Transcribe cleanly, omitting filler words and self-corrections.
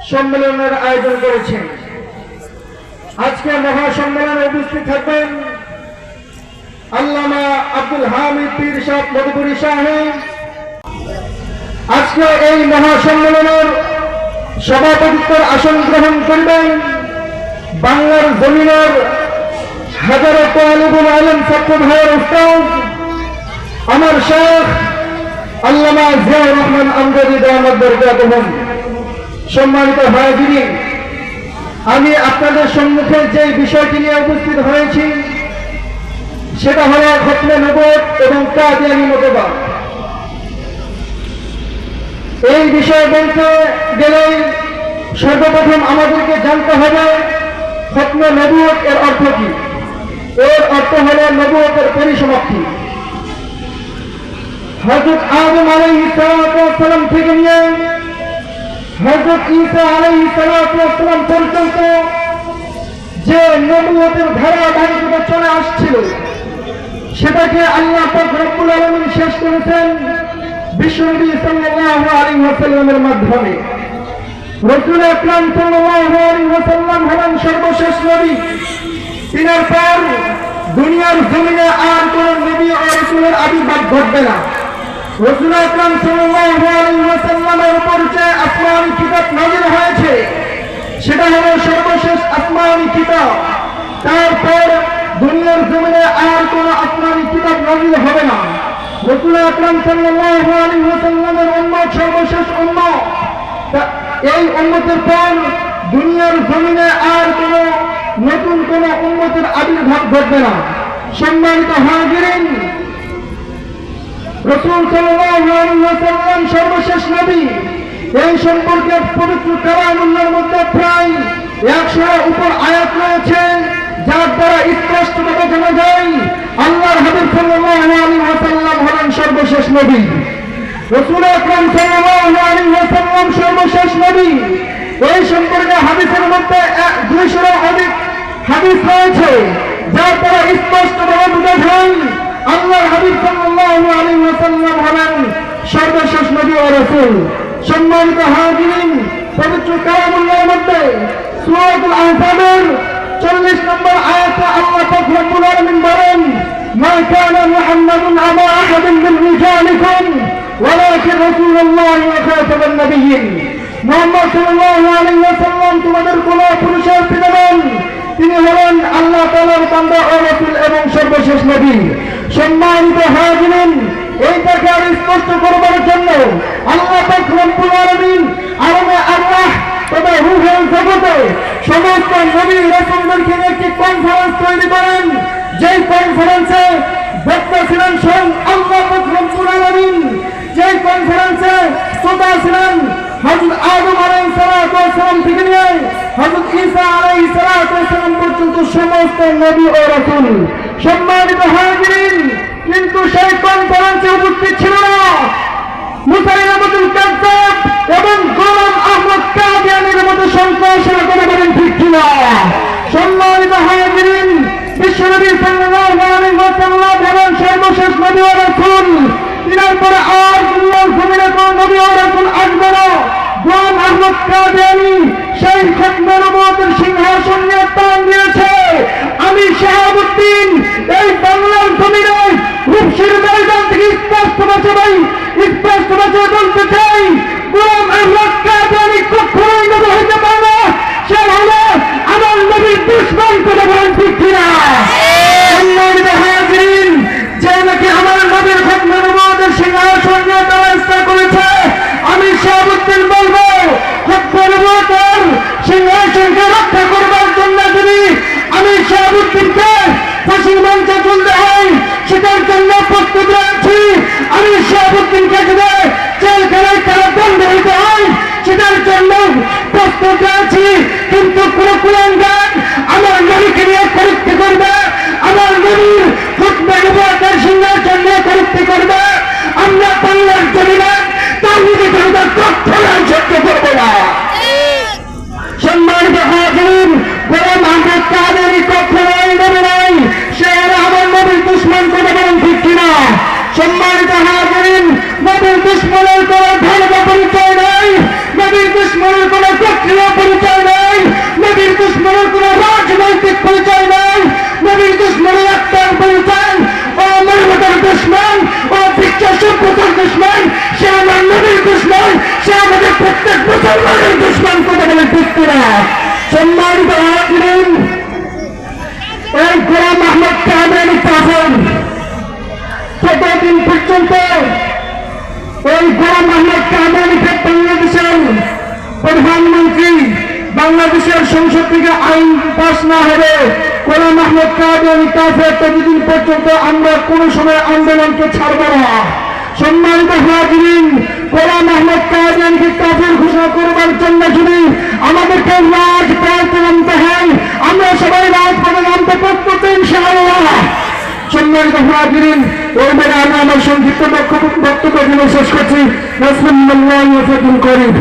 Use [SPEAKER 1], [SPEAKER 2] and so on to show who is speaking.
[SPEAKER 1] সম্মেলনের আয়োজন করেছেন। আজকে মহাসম্মেলনে উপস্থিত থাকবেন আল্লামা আব্দুল হামিদ পীর সাহেব মধুপুরী সাহেব। আজকে এই মহাসম্মেলনের সভাপতিত্বের আসন গ্রহণ করবেন বাংলার জমিনের হাজারো তালিবুল আলম ছাত্র ভাইয়ের উস্তাদ আমার শেখ আল্লামা জিয়াউর রহমান আমজাদি দাওয়াত বরকাতুহুম। সম্মানিত হাজিরিন, আমি আপনাদের সম্মুখে যে বিষয়টি নিয়ে উপস্থিত হয়েছি সেটা হল খতমে নবুয়ত এবং কাদিয়ানী মতবাদ। এই বিষয়ে বলতে গেলে সর্বপ্রথম আমাদেরকে জানতে হবে খতমে নবুয়ত এর অর্থ কি। এর অর্থ হল নবুয়তের পরিসমাপ্তি। হযরত আদম আলাইহিস সালাম থেকে নিয়ে হযরত ঈসা আলাইহিস সালাম পর্যন্ত যে নবুয়তের ধারাবাহিকতা চলে আসছিল সেটাকে আল্লাহ পাক রব্বুল আলামিন শেষ করেছেন বিশ্বনবী সাল্লাল্লাহু আলাইহি ওয়াসাল্লামের মাধ্যমে। রাসূল আকরাম সাল্লাল্লাহু আলাইহি ওয়াসাল্লাম হলেন সর্বশেষ নবী। তিনার পর দুনিয়ার জমিনে আর কোন নবী ও রাসূলের আবির্ভাব ঘটবে না। রাসূল আকরাম সাল্লাল্লাহু আলাইহি ওয়াসাল্লামের উপর যে আসমানী কিতাব নাযিল হয়েছে সেটা হলো সর্বশেষ আসমানী কিতাব। তারপর দুনিয়ার জমিনে আর কোন আসমানী কিতাব নাযিল হবে না। রাসূল আকরাম সাল্লাল্লাহু আলাইহি ওয়াসাল্লামের উম্মত সর্বশেষ উম্মত। এই উম্মতের পর দুনিয়ার জমিনে আর কোন নতুন কোন উম্মতের আবির্ভাব ঘটবে না। সম্মানিত হাজিরিন, রাসূল সাল্লাল্লাহু আলাইহি ওয়াসাল্লাম সর্বশেষ নবী। এই সম্পর্কে পবিত্র কালামুল্লাহর মধ্যে প্রায় 100 উপর আয়াত রয়েছে যার দ্বারা স্পষ্টভাবে জানা যায় আল্লাহর হাবিব সাল্লাল্লাহু আলাইহি ওয়াসাল্লাম হলেন সর্বশেষ নবী। রাসূল আকরাম সাল্লাল্লাহু আলাইহি ওয়াসাল্লাম সর্বশেষ নবী। এই সম্পর্কে হাদিসের মধ্যে 200 অধিক হাদিস রয়েছে যার দ্বারা স্পষ্টভাবে বোঝা যায় আল্লাহর হাবিব সাল্লাল্লাহু আলাইহি ওয়াসাল্লাম হলেন সর্বশেষ নবী ও রাসূল। সম্মানিত হাজিরিন, পবিত্র কালামুল্লাহর মধ্যে সূরাতুল আহজাবের 40 নম্বর আয়াতে আল্লাহ পাক রব্বুল আলামিন বলেন, মা কানা মুহাম্মাদুন আবা আহাদিন মিন রিজালিকুম ওয়ালাকিন রাসূলুল্লাহি ওয়া খাতামান নাবিয়্যিন। মুহাম্মদ সাল্লাল্লাহু আলাইহি ওয়াসাল্লাম তোমাদের কোন পুরুষের পিতা নন, তিনি হলেন আল্লাহ তাআলার বান্দা ও রাসূল এবং সর্বশেষ নবী। সম্মানিত হাজিরিন, এইটাকে আরো স্পষ্ট করবার জন্য আল্লাহ পাক রব্বুল আলামিন আলমে আরওয়াহ তথা রূহের জগতে সমস্ত নবী রাসূলদেরকে নিয়ে একটি কনফারেন্স তৈরি করেন। যেই কনফারেন্সে বক্তা ছিলেন স্বয়ং আল্লাহ পাক রব্বুল আলামিন। যেই কনফারেন্সে শ্রোতা ছিলেন হযরত আদম আলাইহিস সালাম থেকে নিয়ে হযরত ঈসা আলাইহিস সালাম পর্যন্ত সমস্ত নবী ও রাসূল। সম্মানিত হাজিরিন, কিন্তু সেই কনফারেন্সে উপস্থিত ছিল না মুসাইলামাতুল কাযযাব এবং গোলাম আহমদ কাদিয়ানীর মতো সন্ত্রাসীরা। কথা বলেন ঠিক কিনা? সম্মানিত হাজিরিন, বিশ্বনবী সাল্লাল্লাহু আলাইহি ওয়াসাল্লাম হলেন সর্বশেষ নবী ও রাসূল। তিনার পরে আর দুনিয়ার জমিনে কোন নবী ও রাসূল আসবে না। গোলাম আহমদ কাদিয়ানী সেই খতমে নবুয়তের সিংহাসন নিয়ে টান দিয়েছে। আমি শাহাবুদ্দিন এই বাংলার জমিনে রূপসীর ময়দান থেকে স্পষ্ট ভাষায় বলতে চাই, গোলাম আহমদ কাদিয়ানী কখনোই নবী হইতে পারে না। সে হলো আমার নবীর দুশমন। কথা বলেন ঠিক কিনা? সম্মানিত হাজিরিন, যে নাকি আমার নবীর খতমে নবুয়তের সিংহাসন নিয়ে টানার চেষ্টা করেছে, আমি শাহাবুদ্দিন বলবো খতমে নবুয়তের সিংহাসনকে রক্ষা করবার জন্য যদি আমি শাহাবুদ্দিনকে ফাঁসির মঞ্চে তুলতে হয় সেটার জন্য প্রস্তুত রয়েছি। আমি শাহাবুদ্দিনকে যদি জেলখানায় কারাদণ্ড হইতে হয় সেটার জন্য প্রস্তুত রয়েছি। কিন্তু কোন কুলাঙ্গার আমার নবীকে নিয়ে কটূক্তি করবে, আমার নবীর খতমে নবুয়তের সিংহাসন নিয়ে কটূক্তি করবে, আমরা বাংলার জমিনে তাওহীদি জনতার কখনো সহ্য করব না। সম্মানিত হাজিরিন, গোলাম আহমদ কাদিয়ানী কখনোই নবী নয়, সে আমার নবীর দুশমন। কথা বলেন ঠিক কিনা? সম্মানিত হাজিরিন, নবীর দুশমনের কোন সম্মানিত হাজিরিন, এই গোলাম আহমদ কাদিয়ানী কাফের ততদিন পর্যন্ত এই গোলাম আহমদ কাদিয়ানীকে বাংলাদেশের প্রধানমন্ত্রী, বাংলাদেশের সংসদ থেকে আইন পাস না হবে, গোলাম আহমদ কাদিয়ানী কাফের ততদিন পর্যন্ত আমরা কোনো সময় আন্দোলনকে ছাড়ব না। সম্মানিত হাজিরিন, গোলাম আহমদ কাদিয়ানীকে কাফের ঘোষণা করবার জন্য যদি আমাদেরকে রাজপথে নামতে হয়, আমরা সবাই রাজপথে নামতে প্রস্তুত ইনশাআল্লাহ। সম্মানিত হাজিরিন, ওই মেরে আমি আমার সংক্ষিপ্ত বক্তব্য শেষ করছি। রাসূলুল্লাহ ওয়া ফাতুল করিম।